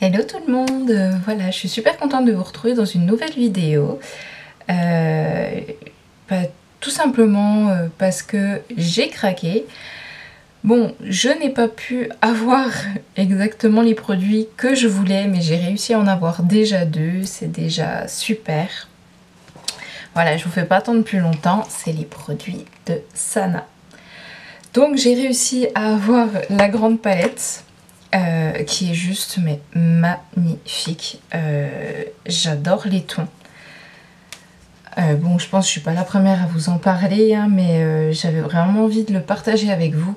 Hello tout le monde, voilà, je suis super contente de vous retrouver dans une nouvelle vidéo. Bah, tout simplement parce que j'ai craqué. Bon, je n'ai pas pu avoir exactement les produits que je voulais, mais j'ai réussi à en avoir déjà deux, c'est déjà super. Voilà, je vous fais pas attendre plus longtemps, c'est les produits de Sana. Donc j'ai réussi à avoir la grande palette. Qui est juste mais magnifique. J'adore les tons. Bon, je pense que je suis pas la première à vous en parler, hein, mais j'avais vraiment envie de le partager avec vous.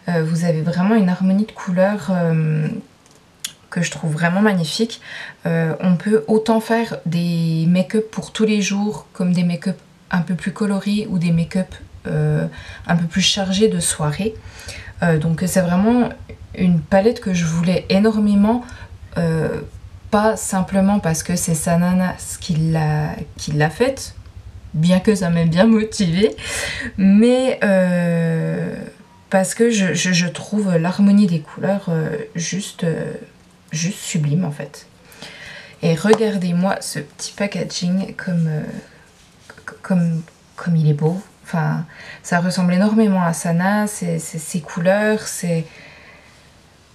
Vous avez vraiment une harmonie de couleurs que je trouve vraiment magnifique. On peut autant faire des make-up pour tous les jours, comme des make-up un peu plus colorés ou des make-up un peu plus chargés de soirée. Donc c'est vraiment une palette que je voulais énormément, pas simplement parce que c'est Sananas qui l'a faite, bien que ça m'ait bien motivée, mais parce que je trouve l'harmonie des couleurs juste sublime en fait. Et regardez-moi ce petit packaging comme il est beau. Enfin, ça ressemble énormément à Sana, ses couleurs, c'est...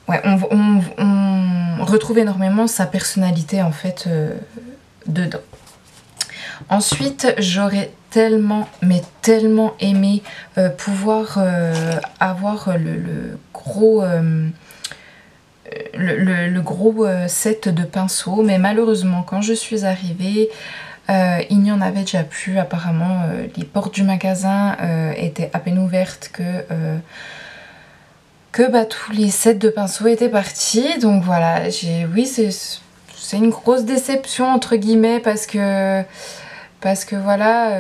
Ouais, on retrouve énormément sa personnalité en fait dedans. Ensuite, j'aurais tellement, mais tellement aimé pouvoir avoir le gros set de pinceaux, mais malheureusement, quand je suis arrivée, il n'y en avait déjà plus. Apparemment, les portes du magasin étaient à peine ouvertes que tous les sets de pinceaux étaient partis. Donc voilà, oui, c'est une grosse déception entre guillemets parce que voilà,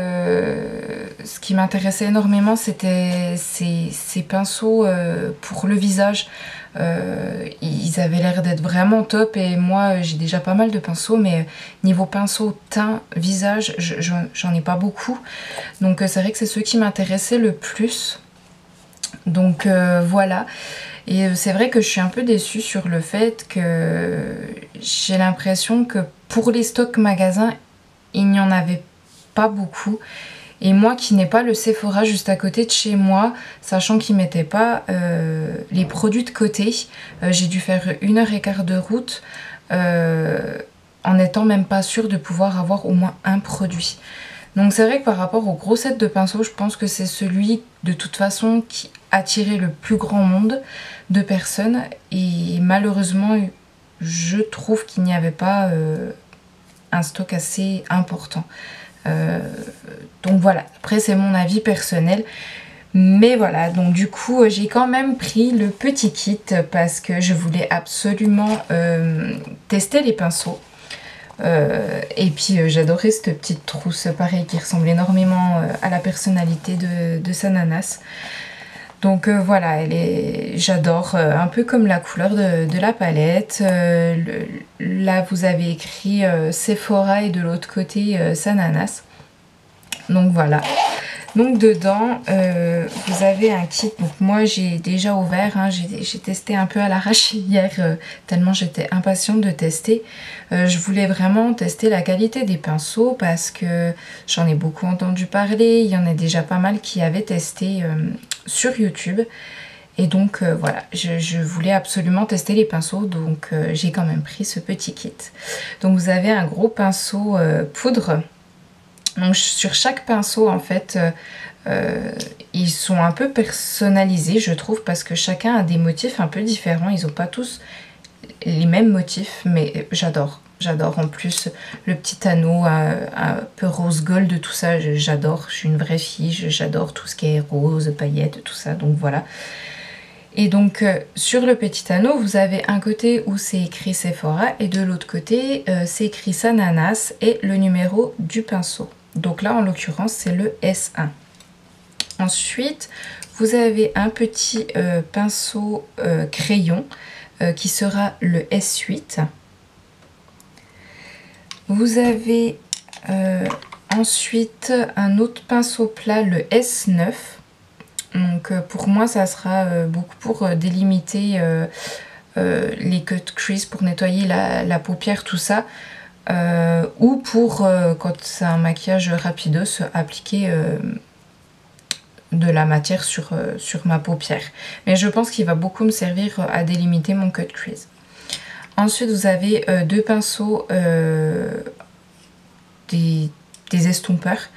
ce qui m'intéressait énormément c'était ces pinceaux pour le visage. Ils avaient l'air d'être vraiment top et moi j'ai déjà pas mal de pinceaux, mais niveau pinceau teint visage j'en ai pas beaucoup, donc c'est vrai que c'est ceux qui m'intéressaient le plus. Donc voilà, et c'est vrai que je suis un peu déçue sur le fait que j'ai l'impression que pour les stocks magasins il n'y en avait pas beaucoup. Et moi qui n'ai pas le Sephora juste à côté de chez moi, sachant qu'ils ne mettaient pas les produits de côté, j'ai dû faire 1h15 de route en n'étant même pas sûre de pouvoir avoir au moins un produit. Donc c'est vrai que par rapport au gros set de pinceaux, je pense que c'est celui de toute façon qui attirait le plus grand nombre de personnes. Et malheureusement, je trouve qu'il n'y avait pas un stock assez important. Donc voilà, après c'est mon avis personnel, mais voilà, donc du coup j'ai quand même pris le petit kit parce que je voulais absolument tester les pinceaux. Et puis j'adorais cette petite trousse pareil qui ressemble énormément à la personnalité de Sananas. Donc voilà, j'adore, un peu comme la couleur de la palette. Là vous avez écrit Sephora et de l'autre côté Sananas. Donc voilà. Donc dedans vous avez un kit. Donc moi j'ai déjà ouvert, hein, j'ai testé un peu à l'arrache hier tellement j'étais impatiente de tester. Je voulais vraiment tester la qualité des pinceaux parce que j'en ai beaucoup entendu parler. Il y en a déjà pas mal qui avaient testé sur YouTube. Et donc voilà, je voulais absolument tester les pinceaux, donc j'ai quand même pris ce petit kit. Donc vous avez un gros pinceau poudre. Donc sur chaque pinceau en fait ils sont un peu personnalisés je trouve, parce que chacun a des motifs un peu différents. Ils n'ont pas tous les mêmes motifs, mais j'adore en plus le petit anneau un peu rose gold, tout ça j'adore. Je suis une vraie fille, j'adore tout ce qui est rose, paillettes, tout ça, donc voilà. Et donc sur le petit anneau vous avez un côté où c'est écrit Sephora et de l'autre côté c'est écrit Sananas et le numéro du pinceau. Donc là en l'occurrence c'est le S1. Ensuite vous avez un petit pinceau crayon qui sera le S8. Vous avez ensuite un autre pinceau plat, le S9. Donc pour moi ça sera beaucoup pour délimiter les cut crease pour nettoyer la paupière, tout ça. Ou pour, quand c'est un maquillage rapidos, appliquer de la matière sur ma paupière. Mais je pense qu'il va beaucoup me servir à délimiter mon cut crease. Ensuite, vous avez deux pinceaux, des estompeurs.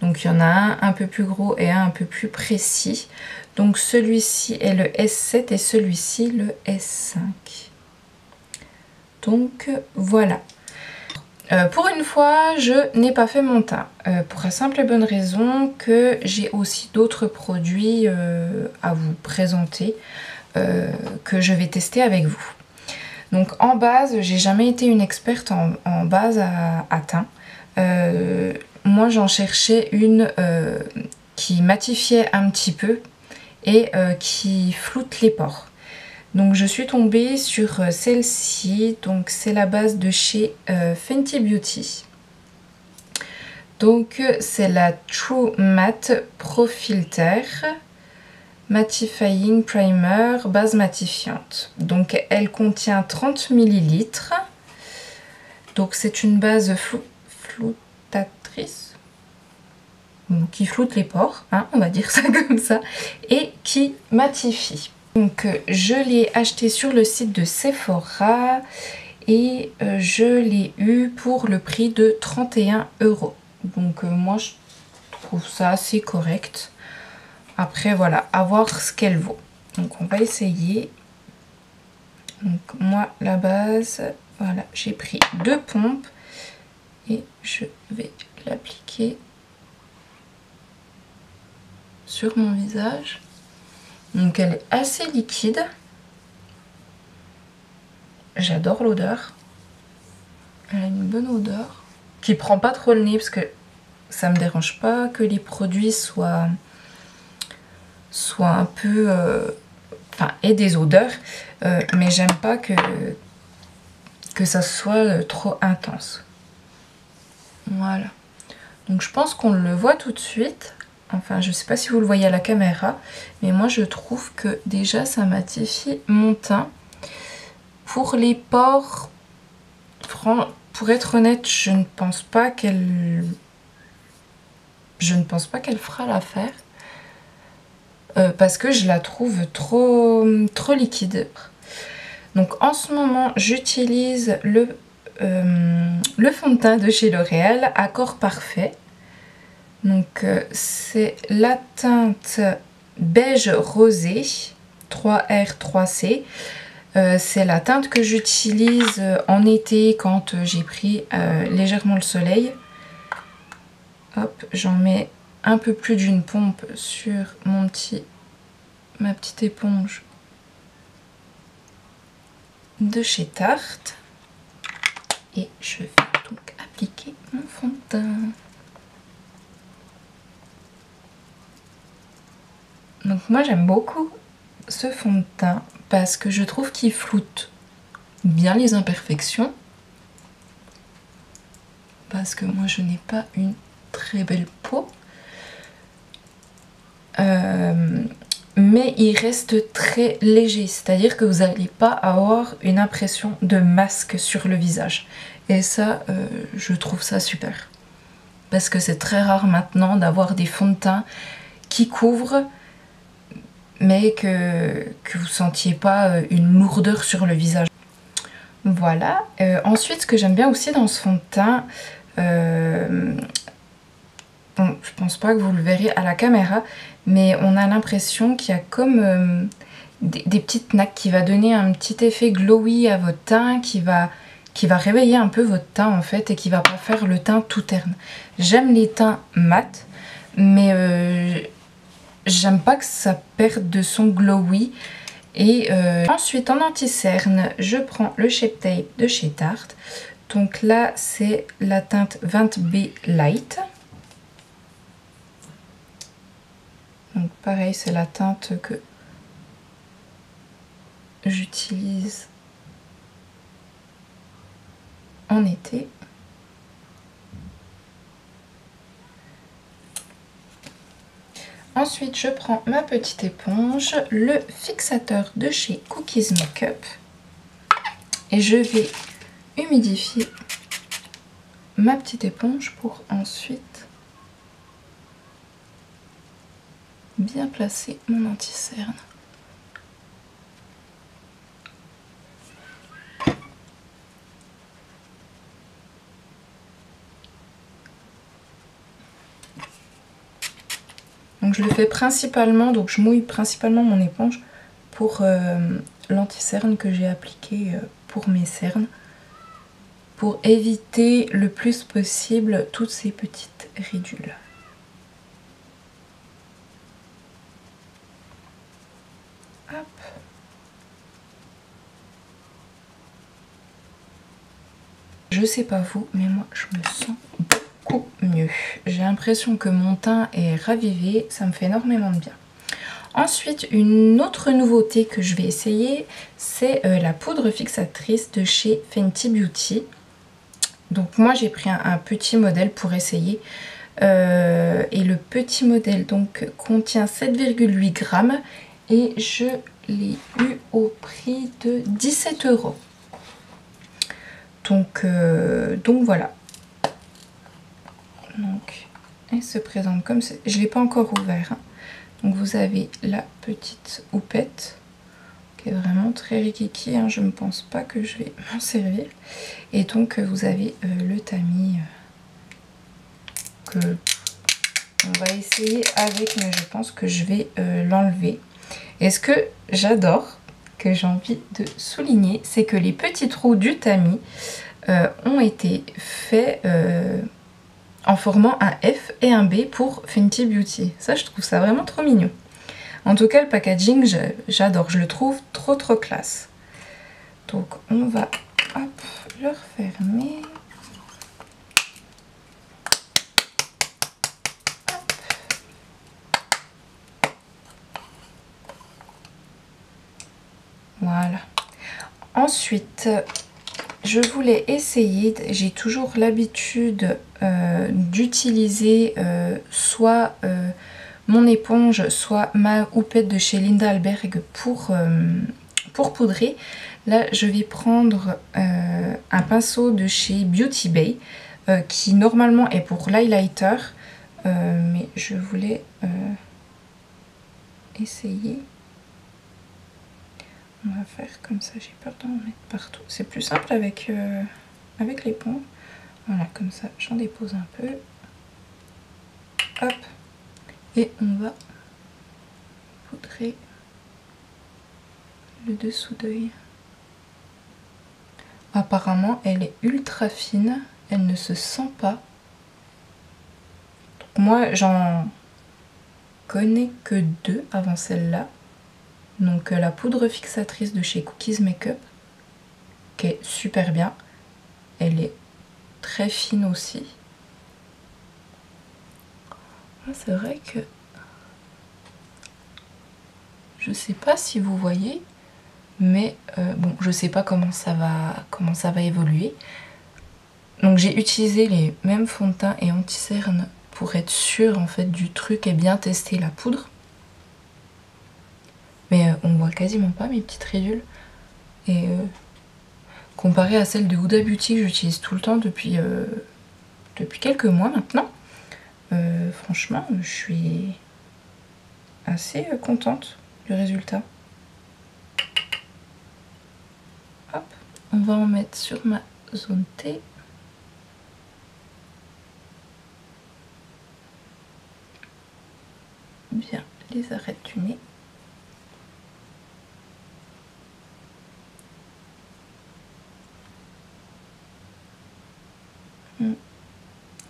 Donc il y en a un peu plus gros et un peu plus précis. Donc celui-ci est le S7 et celui-ci le S5. Donc voilà. Pour une fois, je n'ai pas fait mon teint. Pour la simple et bonne raison que j'ai aussi d'autres produits à vous présenter que je vais tester avec vous. Donc en base, j'ai jamais été une experte en base à teint. Moi j'en cherchais une qui matifiait un petit peu et qui floute les pores. Donc je suis tombée sur celle-ci, donc c'est la base de chez Fenty Beauty. Donc c'est la True Matte Pro Filter Mattifying Primer base matifiante. Donc elle contient 30 ml. Donc c'est une base floutatrice qui floute les pores, hein, on va dire ça comme ça, et qui matifie. Donc je l'ai acheté sur le site de Sephora et je l'ai eu pour le prix de 31 €. Donc moi je trouve ça assez correct. Après voilà, à voir ce qu'elle vaut. Donc on va essayer. Donc moi la base, voilà, j'ai pris 2 pompes et je vais l'appliquer sur mon visage. Donc elle est assez liquide. J'adore l'odeur. Elle a une bonne odeur qui prend pas trop le nez parce que ça me dérange pas que les produits soient un peu enfin aient des odeurs, mais j'aime pas que ça soit trop intense. Voilà. Donc je pense qu'on le voit tout de suite. Enfin, je sais pas si vous le voyez à la caméra, mais moi je trouve que déjà ça matifie mon teint. Pour les pores, pour être honnête, je ne pense pas qu'elle fera l'affaire. Parce que je la trouve trop liquide. Donc en ce moment, j'utilise le fond de teint de chez L'Oréal, Accord Parfait. Donc c'est la teinte beige rosé 3R 3C. C'est la teinte que j'utilise en été quand j'ai pris légèrement le soleil. Hop, j'en mets un peu plus d'une pompe sur ma petite éponge de chez Tarte. Et je vais donc appliquer mon fond de teint. Donc moi j'aime beaucoup ce fond de teint parce que je trouve qu'il floute bien les imperfections. Parce que moi je n'ai pas une très belle peau. Mais il reste très léger, c'est-à-dire que vous n'allez pas avoir une impression de masque sur le visage. Et ça, je trouve ça super. Parce que c'est très rare maintenant d'avoir des fonds de teint qui couvrent, mais que vous sentiez pas une lourdeur sur le visage. Voilà. Ensuite, ce que j'aime bien aussi dans ce fond de teint, bon, je pense pas que vous le verrez à la caméra, mais on a l'impression qu'il y a comme des petites nattes qui va donner un petit effet glowy à votre teint, qui va réveiller un peu votre teint en fait et qui va pas faire le teint tout terne. J'aime les teints mat, mais j'aime pas que ça perde de son glowy. Et ensuite en anti-cerne, je prends le Shape Tape de chez Tarte. Donc là c'est la teinte 20B Light. Donc pareil, c'est la teinte que j'utilise en été. Ensuite, je prends ma petite éponge, le fixateur de chez Cookies Makeup. Et je vais humidifier ma petite éponge pour ensuite bien placer mon anti-cerne. Donc je le fais principalement, donc je mouille principalement mon éponge pour l'anti-cerne que j'ai appliqué pour mes cernes, pour éviter le plus possible toutes ces petites ridules. Hop. Je sais pas vous, mais moi je me sens beaucoup mieux. J'ai l'impression que mon teint est ravivé, ça me fait énormément de bien. Ensuite, une autre nouveauté que je vais essayer, c'est la poudre fixatrice de chez Fenty Beauty. Donc moi j'ai pris un petit modèle pour essayer. Et le petit modèle donc contient 7,8 grammes et je l'ai eu au prix de 17 €. Donc voilà. Donc elle se présente comme ça. Je ne l'ai pas encore ouvert. Hein. Donc vous avez la petite houppette qui est vraiment très rikiki. Hein. Je ne pense pas que je vais m'en servir. Et donc vous avez le tamis que on va essayer avec, mais je pense que je vais l'enlever. Et ce que j'adore, que j'ai envie de souligner, c'est que les petits trous du tamis ont été faits en formant un F et un B pour Fenty Beauty. Ça, je trouve ça vraiment trop mignon. En tout cas, le packaging, j'adore. Je le trouve trop classe. Donc, on va hop, le refermer. Hop. Voilà. Ensuite, je voulais essayer, j'ai toujours l'habitude d'utiliser soit mon éponge, soit ma houppette de chez Linda Alberg pour poudrer. Là, je vais prendre un pinceau de chez Beauty Bay qui normalement est pour l'highlighter, mais je voulais essayer. On va faire comme ça, j'ai peur d'en mettre partout. C'est plus simple avec, avec l'éponge. Voilà, comme ça, j'en dépose un peu. Hop. Et on va poudrer le dessous d'œil. Apparemment, elle est ultra fine. Elle ne se sent pas. Donc, moi, j'en connais que 2 avant celle-là. Donc la poudre fixatrice de chez Cookies Makeup, qui est super bien. Elle est très fine aussi. C'est vrai que je sais pas si vous voyez, mais bon, je sais pas comment ça va évoluer. Donc j'ai utilisé les mêmes fonds de teint et anti-cerne pour être sûre en fait du truc et bien tester la poudre. Mais on voit quasiment pas mes petites ridules. Et comparé à celle de Huda Beauty que j'utilise tout le temps depuis quelques mois maintenant, franchement, je suis assez contente du résultat. Hop, on va en mettre sur ma zone T. Bien les arêtes du nez.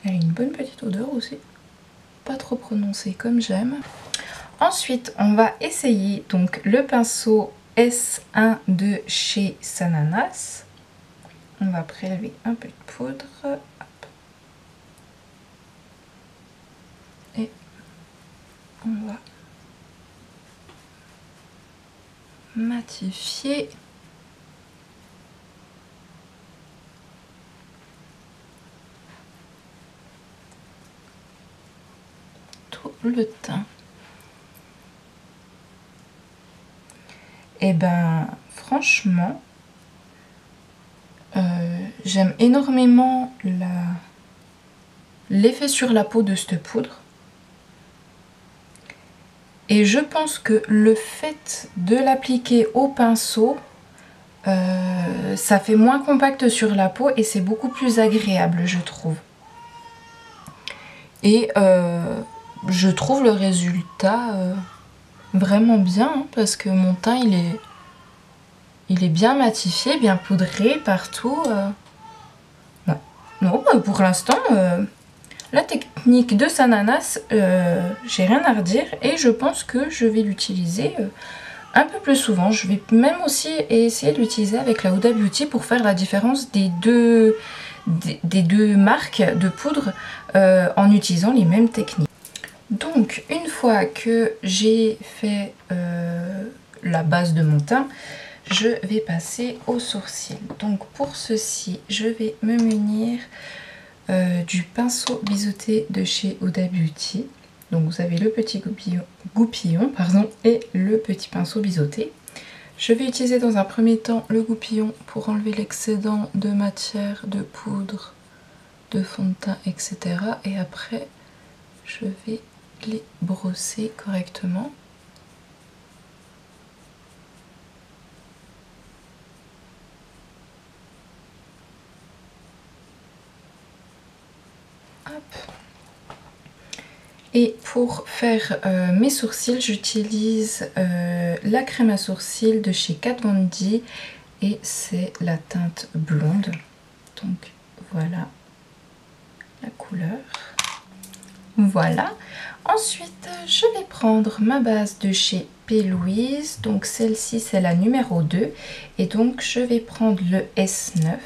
Elle a une bonne petite odeur aussi, pas trop prononcée comme j'aime. Ensuite, on va essayer donc le pinceau S1 de chez Sananas. On va prélever un peu de poudre. Hop. Et on va matifier. Le teint. Et ben franchement j'aime énormément l'effet sur la peau de cette poudre. Et je pense que le fait de l'appliquer au pinceau, ça fait moins compact sur la peau et c'est beaucoup plus agréable, je trouve. Et je trouve le résultat vraiment bien, hein, parce que mon teint il est bien matifié, bien poudré partout. Ouais. Non, pour l'instant, la technique de Sananas, j'ai rien à redire et je pense que je vais l'utiliser un peu plus souvent. Je vais même aussi essayer de l'utiliser avec la Huda Beauty pour faire la différence des deux marques de poudre en utilisant les mêmes techniques. Donc une fois que j'ai fait la base de mon teint, je vais passer aux sourcils. Donc pour ceci, je vais me munir du pinceau biseauté de chez Huda Beauty. Donc vous avez le petit goupillon pardon, et le petit pinceau biseauté. Je vais utiliser dans un premier temps le goupillon pour enlever l'excédent de matière, de poudre, de fond de teint, etc. Et après, je vais les brosser correctement. Hop. Et pour faire mes sourcils, j'utilise la crème à sourcils de chez Kat Von D et c'est la teinte blonde. Donc voilà la couleur. Voilà. Ensuite, je vais prendre ma base de chez P. Louise. Donc celle-ci, c'est la numéro 2. Et donc je vais prendre le S9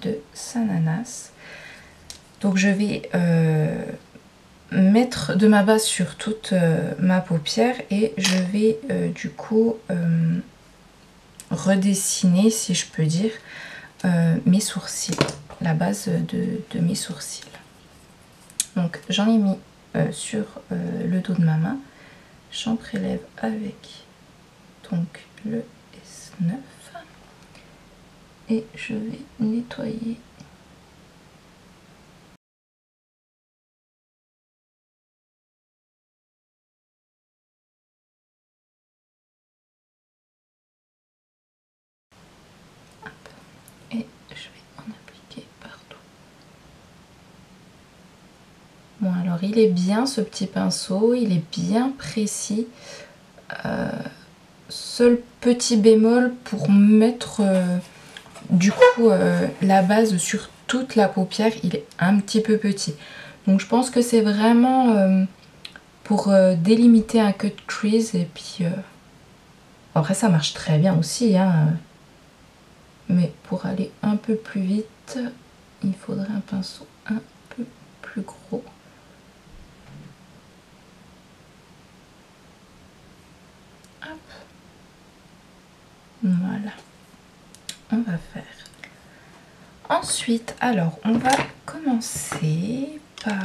de Sananas. Donc je vais mettre de ma base sur toute ma paupière et je vais du coup redessiner, si je peux dire, mes sourcils, la base de mes sourcils. Donc j'en ai mis sur le dos de ma main, j'en prélève avec donc le S9 et je vais nettoyer . Et je vais en appliquer partout. Bon, alors il est bien ce petit pinceau, il est bien précis. Seul petit bémol pour mettre du coup la base sur toute la paupière, il est un petit peu petit. Donc je pense que c'est vraiment pour délimiter un cut crease et puis après ça marche très bien aussi, hein. Mais pour aller un peu plus vite, il faudrait un pinceau un peu plus gros. Hop. Voilà, on va faire. Ensuite, alors on va commencer par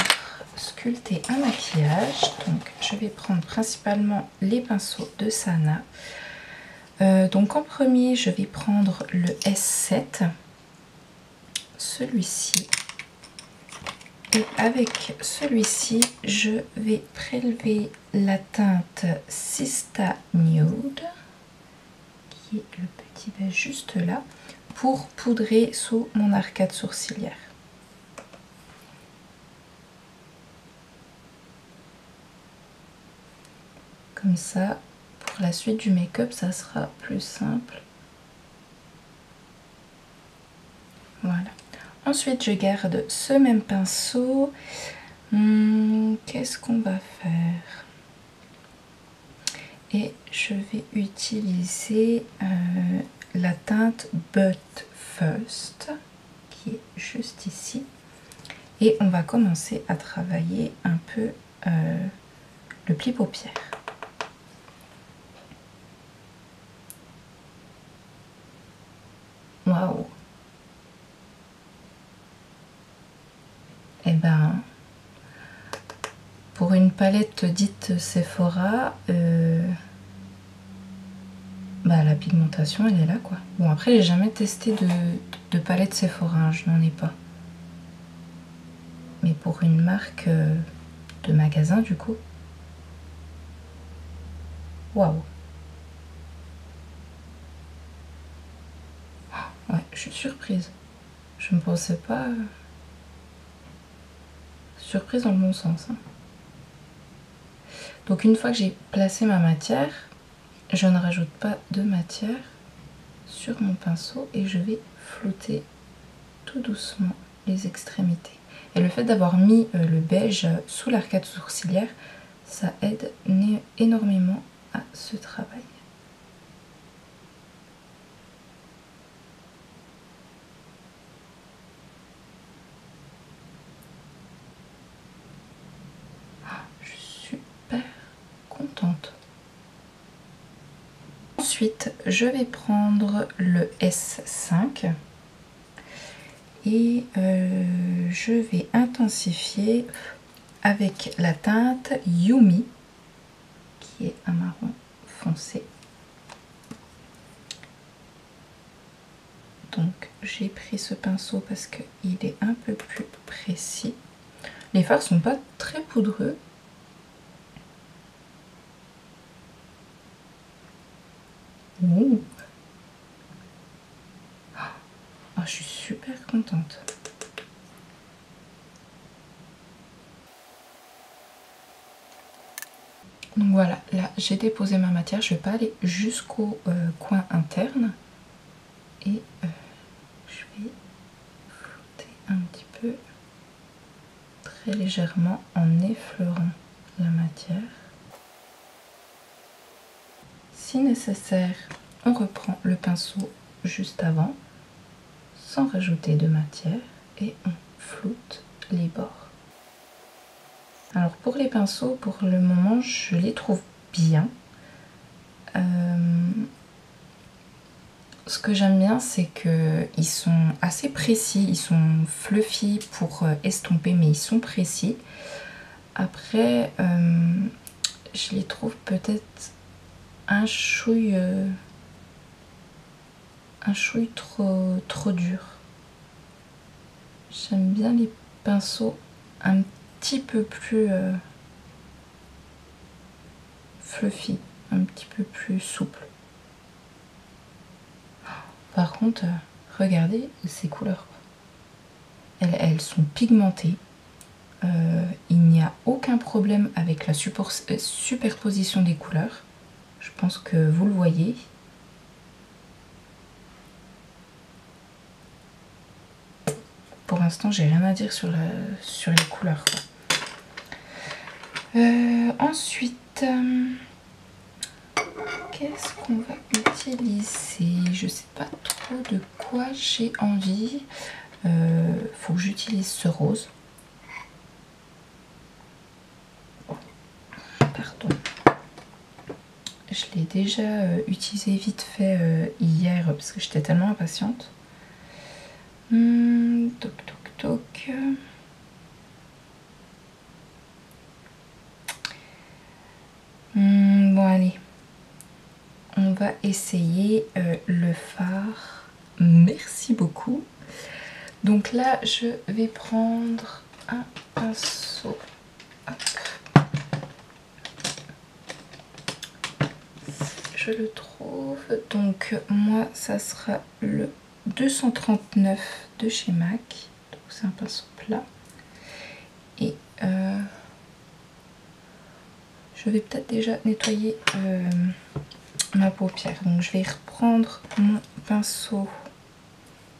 sculpter un maquillage. Donc je vais prendre principalement les pinceaux de Sana. Donc en premier, je vais prendre le S7, celui-ci. Et avec celui-ci, je vais prélever la teinte Sista Nude, qui est le petit beige juste là, pour poudrer sous mon arcade sourcilière. Comme ça, pour la suite du make-up, ça sera plus simple. Voilà. Ensuite, je garde ce même pinceau. Qu'est-ce qu'on va faire? Et je vais utiliser la teinte But First, qui est juste ici. Et on va commencer à travailler un peu le pli paupière. Waouh! Et ben, pour une palette dite Sephora, bah la pigmentation elle est là quoi. Bon après j'ai jamais testé de palette Sephora, hein, je n'en ai pas. Mais pour une marque de magasin du coup. Waouh. Ouais, je suis surprise. Je ne pensais pas... Surprise dans le bon sens. Hein. Donc une fois que j'ai placé ma matière, je ne rajoute pas de matière sur mon pinceau et je vais flouter tout doucement les extrémités. Et le fait d'avoir mis le beige sous l'arcade sourcilière, ça aide énormément à ce travail. Je suis super contente. Ensuite, je vais prendre le S5 et je vais intensifier avec la teinte Yumi, qui est un marron foncé. Donc j'ai pris ce pinceau parce qu'il est un peu plus précis. Les fards sont pas très poudreux. Ouh. Oh, je suis super contente. Donc voilà, là j'ai déposé ma matière, je vais pas aller jusqu'au coin interne. Et je vais flouter un petit peu, très légèrement, en effleurant la matière. Si nécessaire, on reprend le pinceau juste avant, sans rajouter de matière, et on floute les bords. Alors pour les pinceaux, pour le moment, je les trouve bien. Ce que j'aime bien, c'est qu'ils sont assez précis, ils sont fluffy pour estomper, mais ils sont précis. Après, je les trouve peut-être un chouille trop durs. J'aime bien les pinceaux un petit peu plus fluffy, un petit peu plus souple. Par contre, regardez ces couleurs. Elles sont pigmentées. Il n'y a aucun problème avec la superposition des couleurs. Je pense que vous le voyez. Pour l'instant, j'ai rien à dire sur les couleurs. Ensuite, qu'est-ce qu'on va utiliser? Je sais pas trop de quoi j'ai envie. Faut que j'utilise ce rose. Pardon. Je l'ai déjà utilisé vite fait hier parce que j'étais tellement impatiente. Toc toc toc. Bon allez. On va essayer le fard. Merci beaucoup. Donc là, je vais prendre un pinceau. Hop. Je le trouve. Donc moi, ça sera le 239 de chez MAC. Donc c'est un pinceau plat. Et je vais peut-être déjà nettoyer ma paupière. Donc je vais reprendre mon pinceau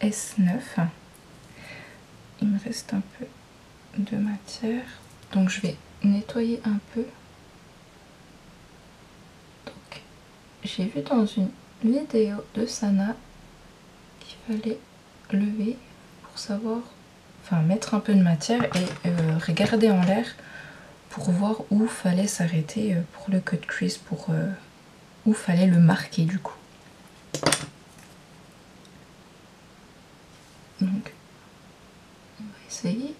S9. Il me reste un peu de matière. Donc je vais nettoyer un peu. Donc j'ai vu dans une vidéo de Sana qu'il fallait lever pour savoir, enfin mettre un peu de matière et regarder en l'air pour voir où fallait s'arrêter pour le cut crease, pour où fallait le marquer du coup. Donc on va essayer.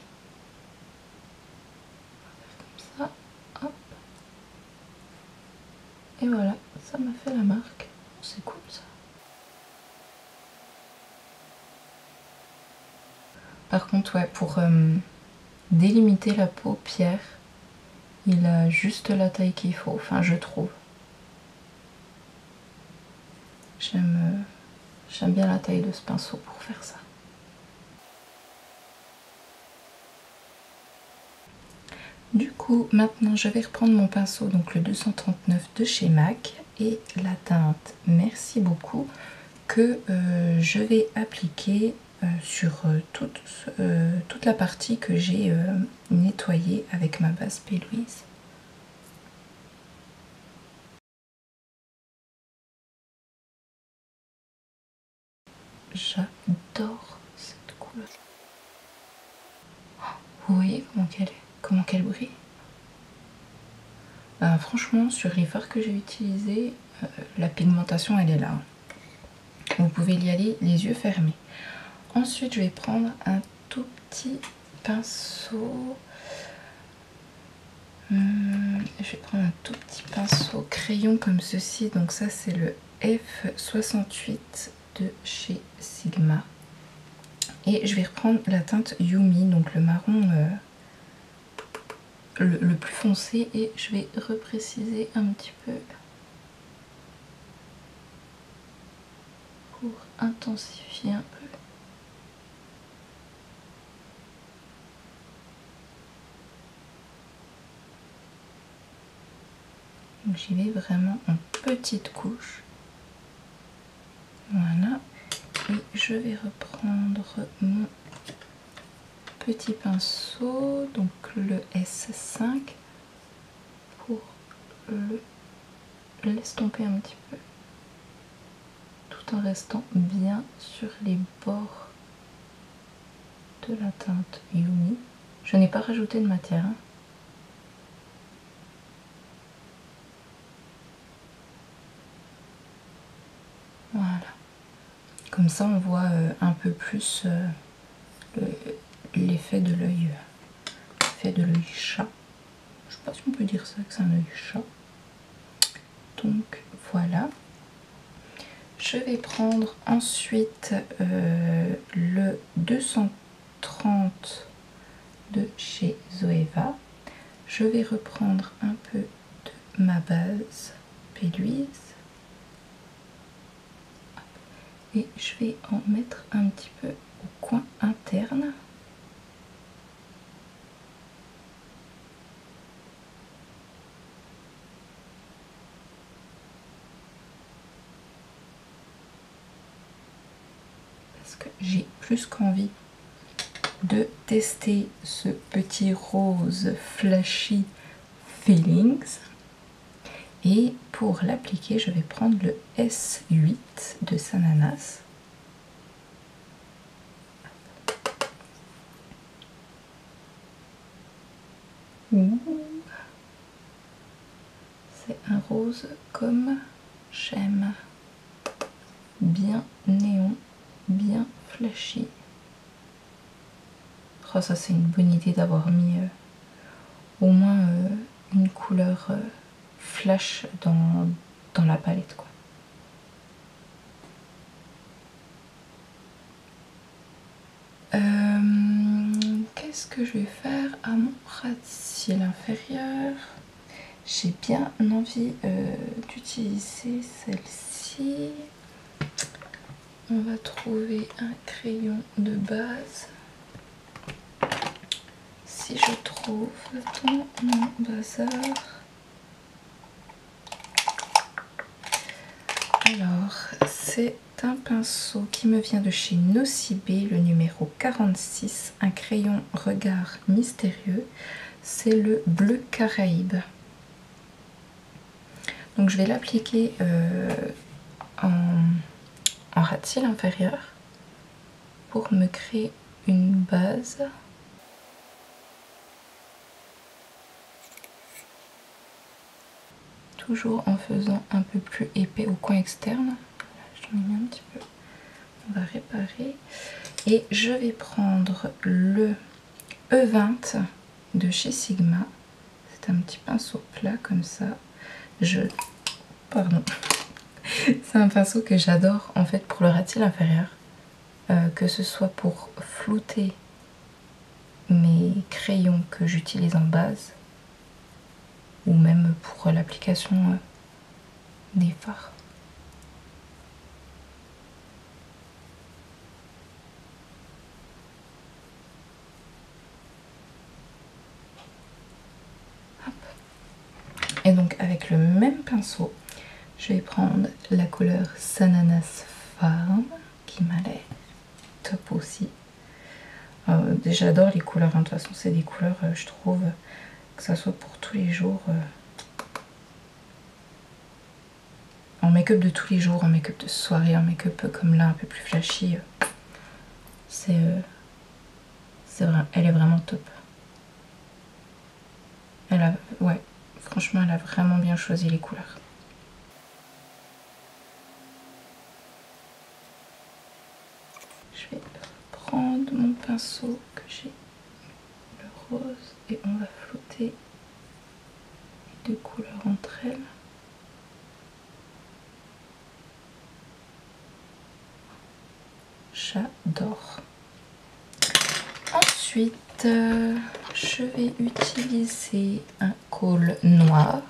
On va faire comme ça. Hop. Et voilà, ça m'a fait la marque. c'est cool ça. Par contre, ouais, pour délimiter la paupière, il a juste la taille qu'il faut, enfin je trouve. J'aime bien la taille de ce pinceau pour faire ça. Du coup, maintenant je vais reprendre mon pinceau, donc le 239 de chez MAC, et la teinte Merci beaucoup, que je vais appliquer sur toute la partie que j'ai nettoyée avec ma base P. Louise. J'adore cette couleur. Vous voyez comment qu'elle brille? Franchement, sur les fards que j'ai utilisés, la pigmentation elle est là. Vous pouvez y aller les yeux fermés. Ensuite, je vais prendre un tout petit pinceau. Je vais prendre un tout petit pinceau crayon comme ceci. Donc ça, c'est le F68 de chez Sigma. Et je vais reprendre la teinte Yumi, donc le marron le plus foncé, et je vais repréciser un petit peu pour intensifier un peu. Donc j'y vais vraiment en petites couches. Voilà. Et je vais reprendre mon petit pinceau, donc le S5, pour le l'estomper un petit peu, tout en restant bien sur les bords de la teinte Yumi. Je n'ai pas rajouté de matière, hein. Voilà. Comme ça, on voit un peu plus l'effet de l'œil chat. Je sais pas si on peut dire ça, que c'est un œil chat. Donc voilà. Je vais prendre ensuite le 230 de chez Zoeva. Je vais reprendre un peu de ma base P. Louise. Et je vais en mettre un petit peu au coin interne. Parce que j'ai plus qu'envie de tester ce petit rose flashy Feelings. Et pour l'appliquer, je vais prendre le S8 de Sananas. C'est un rose comme j'aime. Bien néon, bien flashy. Oh, ça c'est une bonne idée d'avoir mis au moins une couleur flash dans la palette, quoi. Qu'est-ce que je vais faire à mon ras de cils inférieur? J'ai bien envie d'utiliser celle-ci. On va trouver un crayon de base. Si je trouve dans mon bazar. Alors, c'est un pinceau qui me vient de chez Nocibé, le numéro 46, un crayon regard mystérieux. C'est le bleu Caraïbe. Donc je vais l'appliquer en ras de cils inférieur pour me créer une base. Toujours en faisant un peu plus épais au coin externe. J'en ai mis un petit peu. On va réparer. Et je vais prendre le E20 de chez Sigma. C'est un petit pinceau plat comme ça. Pardon. C'est un pinceau que j'adore en fait pour le ras-de-cils inférieur. Que ce soit pour flouter mes crayons que j'utilise en base ou même pour l'application des fards. Hop. Et donc avec le même pinceau, je vais prendre la couleur Sananas Farm qui m'a l'air top aussi. J'adore les couleurs, hein. De toute façon c'est des couleurs je trouve que ça soit pour tous les jours, en make-up de tous les jours, en make-up de soirée, en make-up comme là un peu plus flashy, elle est vraiment top. Ouais, franchement elle a vraiment bien choisi les couleurs. Je vais prendre mon pinceau que j'ai, le rose, et on va flouter les deux couleurs entre elles. J'adore. Ensuite, je vais utiliser un col noir.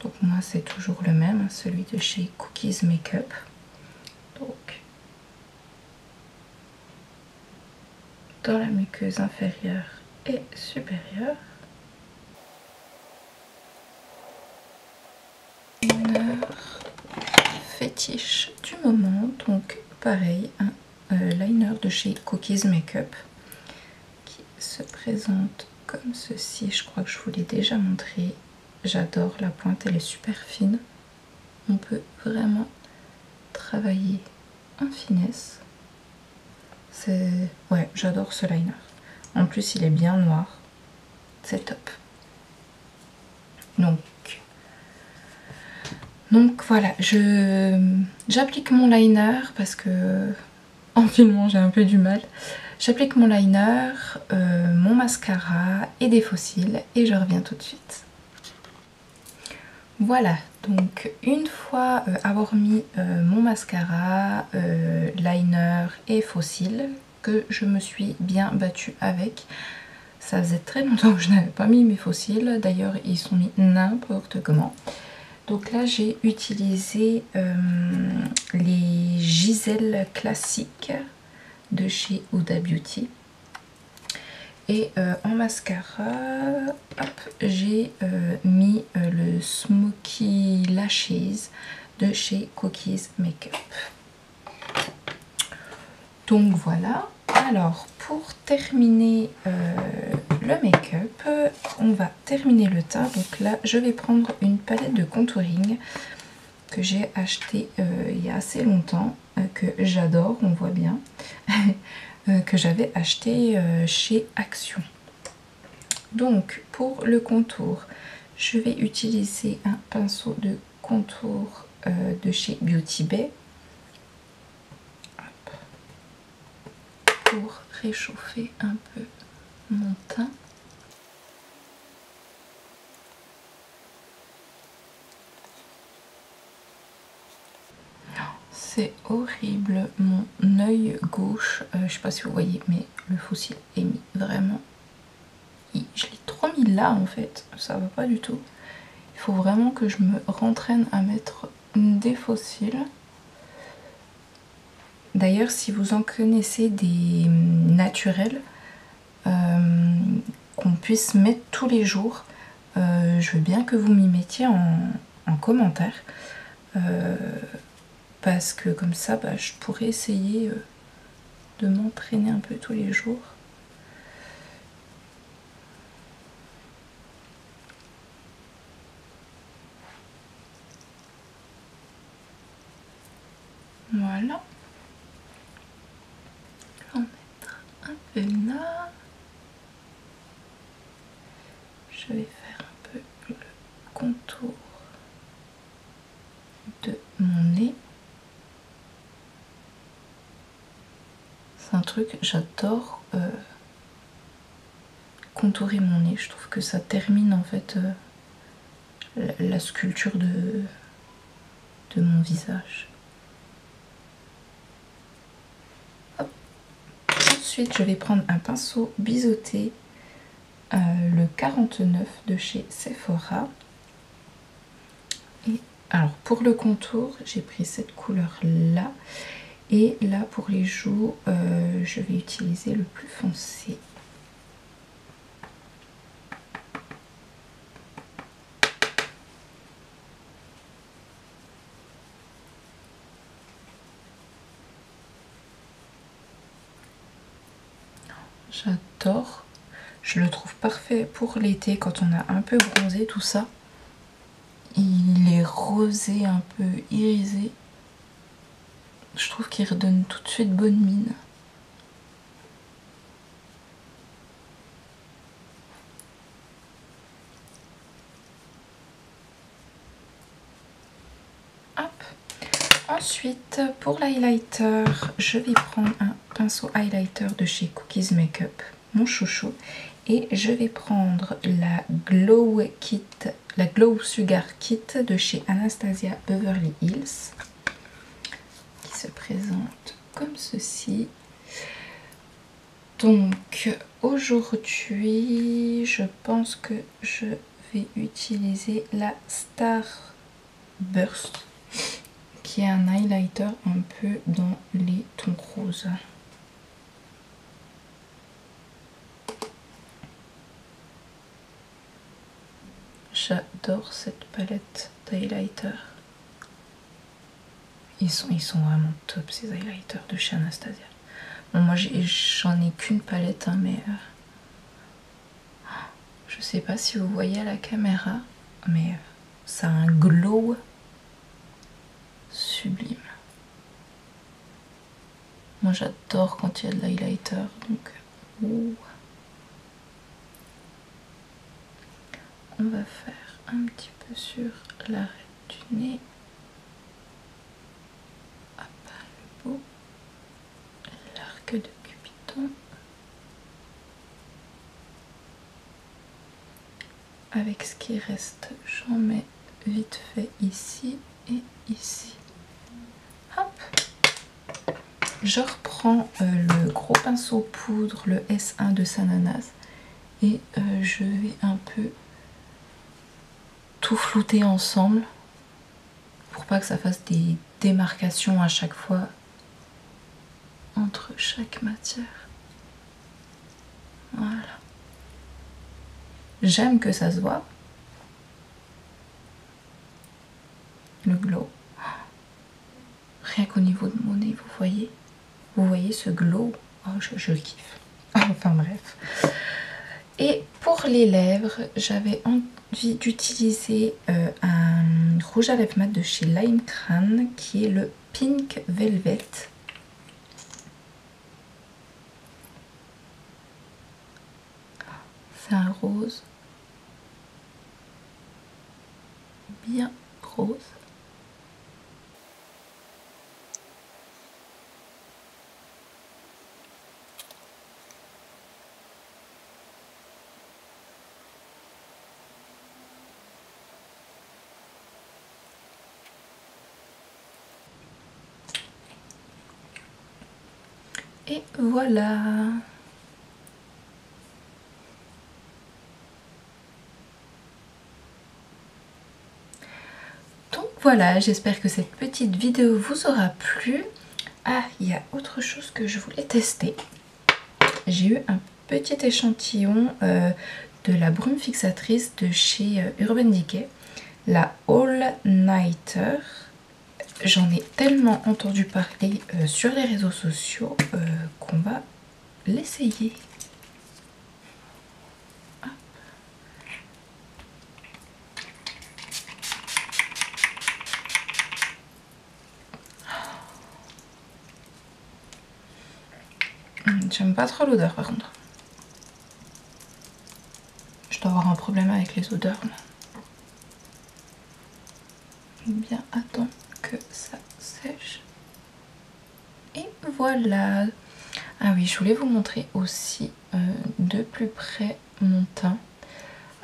Donc moi c'est toujours le même, celui de chez Cookies Makeup. Donc dans la muqueuse inférieure et supérieure. Liner fétiche du moment, donc pareil, un liner de chez Cookies Makeup qui se présente comme ceci. Je crois que je vous l'ai déjà montré. J'adore la pointe, elle est super fine. On peut vraiment travailler en finesse. Ouais, j'adore ce liner. En plus, il est bien noir. C'est top. Donc voilà, j'applique mon liner parce que en filmant j'ai un peu du mal. J'applique mon liner, mon mascara et des faux cils et je reviens tout de suite. Voilà, donc une fois avoir mis mon mascara, liner et faux cils, que je me suis bien battue avec. Ça faisait très longtemps que je n'avais pas mis mes faux cils, d'ailleurs ils sont mis n'importe comment. Donc là j'ai utilisé les Giselle classiques de chez Huda Beauty. Et en mascara, j'ai mis le Smoky Lashes de chez Cookies Makeup. Donc voilà. Alors pour terminer le make-up, on va terminer le teint. Donc là je vais prendre une palette de contouring que j'ai acheté il y a assez longtemps, que j'adore, on voit bien. Que j'avais acheté chez Action. Donc pour le contour, je vais utiliser un pinceau de contour de chez Beauty Bay pour réchauffer un peu mon teint. C'est horrible, mon œil gauche, je sais pas si vous voyez, mais le faux cil est mis vraiment, je l'ai trop mis là en fait, ça va pas du tout. Il faut vraiment que je me rentraîne à mettre des faux cils. D'ailleurs si vous en connaissez des naturels qu'on puisse mettre tous les jours, je veux bien que vous m'y mettiez en commentaire. Parce que comme ça, je pourrais essayer de m'entraîner un peu tous les jours. Voilà. On va mettre un peu là. Je vais faire un peu le contour de mon nez. C'est un truc, j'adore contourer mon nez. Je trouve que ça termine en fait la sculpture de de mon visage. Hop. Ensuite, je vais prendre un pinceau biseauté, le 49 de chez Sephora. Et alors pour le contour, j'ai pris cette couleur là. Et là pour les joues, je vais utiliser le plus foncé. J'adore. Je le trouve parfait pour l'été quand on a un peu bronzé tout ça. Il est rosé, un peu irisé. Je trouve qu'il redonne tout de suite bonne mine. Hop. Ensuite, pour l'highlighter, je vais prendre un pinceau highlighter de chez Cookies Makeup, mon chouchou. Et je vais prendre la Glow Sugar Kit de chez Anastasia Beverly Hills, qui se présente comme ceci. Donc aujourd'hui, je pense que je vais utiliser la Star Burst, qui est un highlighter un peu dans les tons roses. J'adore cette palette d'highlighter. Ils sont vraiment top ces highlighters de chez Anastasia. Bon, moi j'en ai qu'une palette, hein, mais je sais pas si vous voyez à la caméra, mais ça a un glow sublime. Moi j'adore quand il y a de l'highlighter, donc on va faire un petit peu sur l'arête du nez. Hop, le bout, l'arc de Cupidon. Avec ce qui reste, j'en mets vite fait ici et ici. Hop. Je reprends le gros pinceau poudre, le S1 de Sananas, et je vais un peu tout flouter ensemble pour pas que ça fasse des démarcations à chaque fois entre chaque matière. Voilà. J'aime que ça se voit. Le glow. Rien qu'au niveau de mon nez, vous voyez ce glow. Oh, je le kiffe. Enfin bref. Et pour les lèvres, j'avais envie d'utiliser un rouge à lèvres mat de chez Lime Crane, qui est le Pink Velvet. C'est un rose bien rose. Et voilà. Donc voilà, j'espère que cette petite vidéo vous aura plu. Ah, il y a autre chose que je voulais tester. J'ai eu un petit échantillon de la brume fixatrice de chez Urban Decay, la All Nighter. J'en ai tellement entendu parler sur les réseaux sociaux qu'on va l'essayer. J'aime pas trop l'odeur par contre. Je dois avoir un problème avec les odeurs. Bien, attends que ça sèche. Et voilà. Ah oui, je voulais vous montrer aussi de plus près mon teint.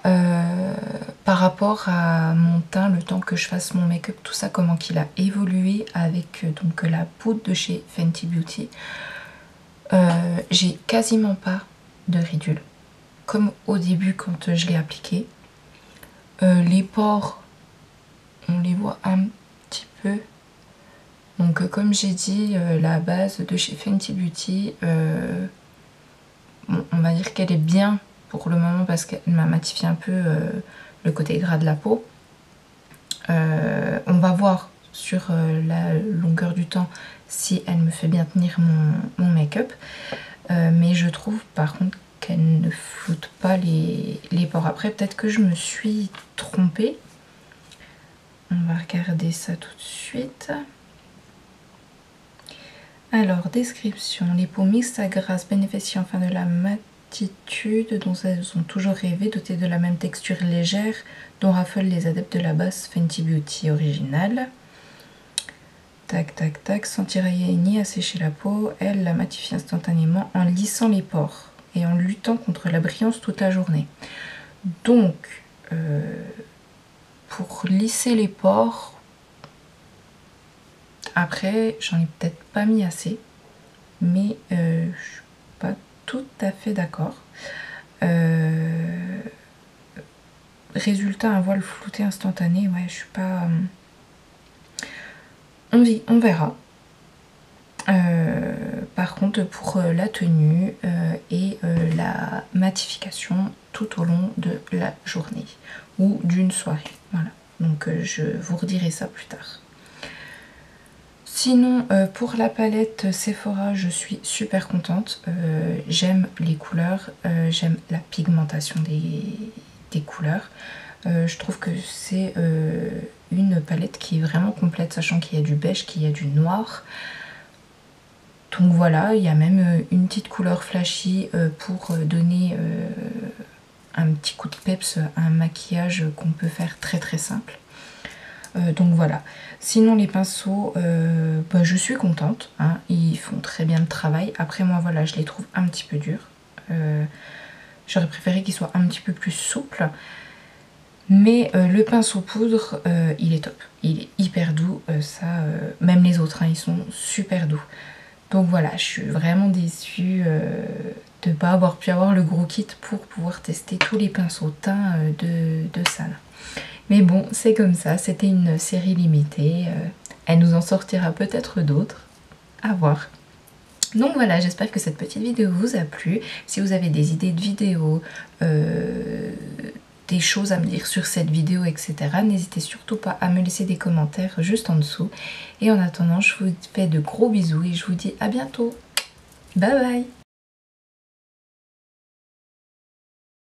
par rapport à mon teint, le temps que je fasse mon make-up, tout ça, comment qu'il a évolué avec donc la poudre de chez Fenty Beauty. J'ai quasiment pas de ridules, comme au début quand je l'ai appliqué. Les pores, on les voit un petit peu. Donc comme j'ai dit, la base de chez Fenty Beauty, on va dire qu'elle est bien pour le moment parce qu'elle m'a matifié un peu le côté gras de la peau. On va voir sur la longueur du temps si elle me fait bien tenir mon make-up. Mais je trouve par contre qu'elle ne floute pas les pores. Après peut-être que je me suis trompée. On va regarder ça tout de suite. Alors, description. Les peaux mixtes à grasses bénéficient enfin de la matitude dont elles ont toujours rêvé, dotées de la même texture légère dont raffolent les adeptes de la base Fenty Beauty originale. Tac, tac, tac. Sans tirailler ni assécher la peau, elle la matifie instantanément en lissant les pores et en luttant contre la brillance toute la journée. Donc, pour lisser les pores, après, j'en ai peut-être pas mis assez, mais je suis pas tout à fait d'accord. Résultat, un voile flouté instantané, ouais, je suis pas... On verra. Par contre, pour la tenue et la matification tout au long de la journée ou d'une soirée. Voilà, donc je vous redirai ça plus tard. Sinon, pour la palette Sephora, je suis super contente. J'aime les couleurs, j'aime la pigmentation des couleurs. Je trouve que c'est une palette qui est vraiment complète, sachant qu'il y a du beige, qu'il y a du noir. Donc voilà, il y a même une petite couleur flashy pour donner un petit coup de peps à un maquillage qu'on peut faire très très simple. Donc voilà. Sinon les pinceaux, je suis contente, hein, ils font très bien le travail. Après moi voilà, je les trouve un petit peu durs. J'aurais préféré qu'ils soient un petit peu plus souples. Mais le pinceau poudre, il est top. Il est hyper doux. Même les autres, hein, ils sont super doux. Donc voilà, je suis vraiment déçue de ne pas avoir pu avoir le gros kit pour pouvoir tester tous les pinceaux teints de Sana. Mais bon, c'est comme ça, c'était une série limitée. Elle nous en sortira peut-être d'autres. À voir. Donc voilà, j'espère que cette petite vidéo vous a plu. Si vous avez des idées de vidéos, des choses à me dire sur cette vidéo, etc., n'hésitez surtout pas à me laisser des commentaires juste en dessous. Et en attendant, je vous fais de gros bisous et je vous dis à bientôt. Bye bye!